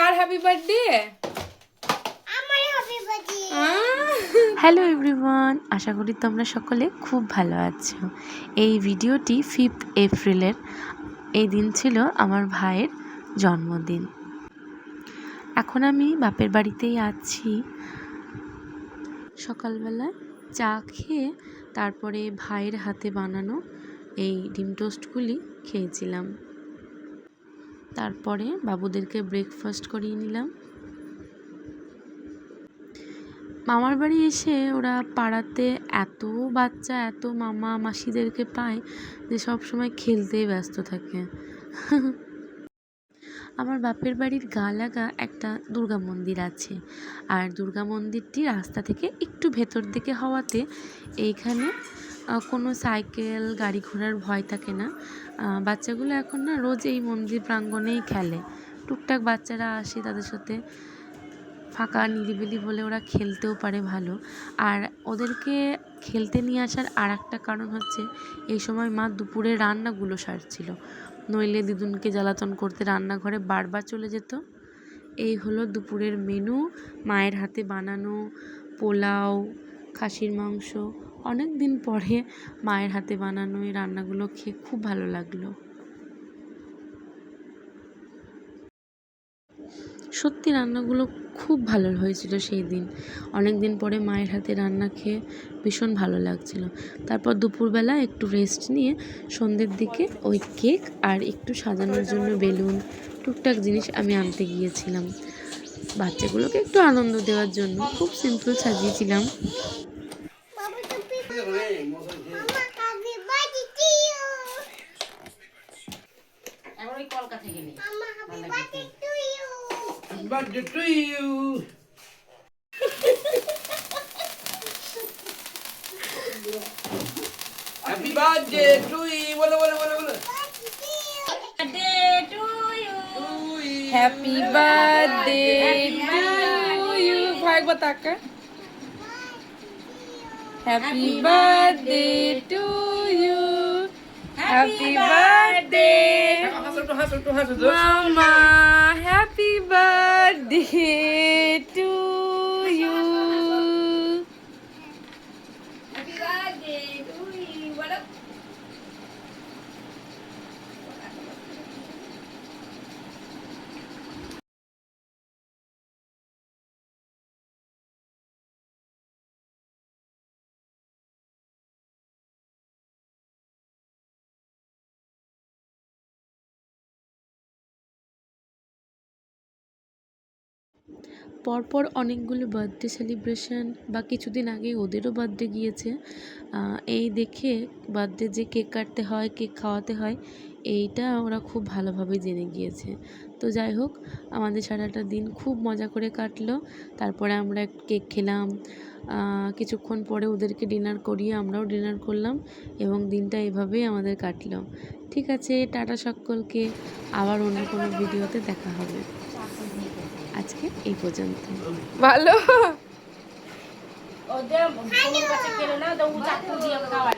কার happy birthday? Hello everyone, আশা করি তোমরা সকলে খুব ভালো আছো। এই ভিডিওটি 5th এপ্রিলের। এই দিন ছিল আমার ভাইয়ের জন্মদিন। এখন আমি বাপের বাড়িতেই আছি। সকালবেলা চা খেয়ে তারপরে ভাইয়ের হাতে বানানো এই ডিম টোস্টগুলি খেয়েছিলাম। তারপরে বাবুদেরকে ব্রেকফাস্ট করিয়ে নিলাম। মামার বাড়ি এসে ওরা পাড়াতে এত বাচ্চা, এত মামা মাসিদেরকে পায় যে সব সময় খেলতেই ব্যস্ত থাকে। আমার বাপের বাড়ির গা লাগা একটা দুর্গা মন্দির আছে, আর দুর্গা মন্দিরটি রাস্তা থেকে একটু ভেতর দিকে হওয়াতে এইখানে কোনো সাইকেল গাড়ি ঘোড়ার ভয় থাকে না। বাচ্চাগুলো এখন না রোজ এই মন্দির প্রাঙ্গণেই খেলে। টুকটাক বাচ্চারা আসে, তাদের সাথে ফাঁকা নিরিবিলি বলে ওরা খেলতেও পারে ভালো। আর ওদেরকে খেলতে নিয়ে আসার আর একটা কারণ হচ্ছে এই সময় মা দুপুরে রান্নাগুলো সারছিল, নইলে দিদুনকে জ্বালাতন করতে রান্নাঘরে বারবার চলে যেত। এই হলো দুপুরের মেনু, মায়ের হাতে বানানো পোলাও, খাসির মাংস। অনেক দিন পরে মায়ের হাতে বানানো এই রান্নাগুলো খেয়ে খুব ভালো লাগলো। সত্যি রান্নাগুলো খুব ভালো হয়েছিল সেই দিন। অনেক দিন পরে মায়ের হাতে রান্না খেয়ে ভীষণ ভালো লাগছিল। তারপর দুপুরবেলা একটু রেস্ট নিয়ে সন্ধ্যের দিকে ওই কেক আর একটু সাজানোর জন্য বেলুন টুকটাক জিনিস আমি আনতে গিয়েছিলাম। বাচ্চাগুলোকে একটু আনন্দ দেওয়ার জন্য খুব সিম্পল সাজিয়েছিলাম। Birthday to you. Happy birthday to you. Wala. Happy birthday to you. ভাই বাতাকা happy birthday to you, happy birthday মামা, হ্যাপি বার্থডে টু ইউ। পরপর অনেকগুলো বার্থডে সেলিব্রেশন বা কিছুদিন আগে ওদেরও বার্থডে গিয়েছে। এই দেখে বার্থডে যে কেক কাটতে হয়, কেক খাওয়াতে হয়, এইটা ওরা খুব ভালোভাবে জেনে গিয়েছে। তো যাই হোক, আমাদের সারাটা দিন খুব মজা করে কাটলো। তারপরে আমরা কেক খেলাম, কিছুক্ষণ পরে ওদেরকে ডিনার করিয়ে আমরাও ডিনার করলাম এবং দিনটা এভাবেই আমাদের কাটলো। ঠিক আছে, টাটা সকলকে, আবার অন্য কোনো ভিডিওতে দেখা হবে। আজকে এই পর্যন্ত। ভালো। ওদের কাছে কেন না, তো চাকু দিয়ে খাওয়া।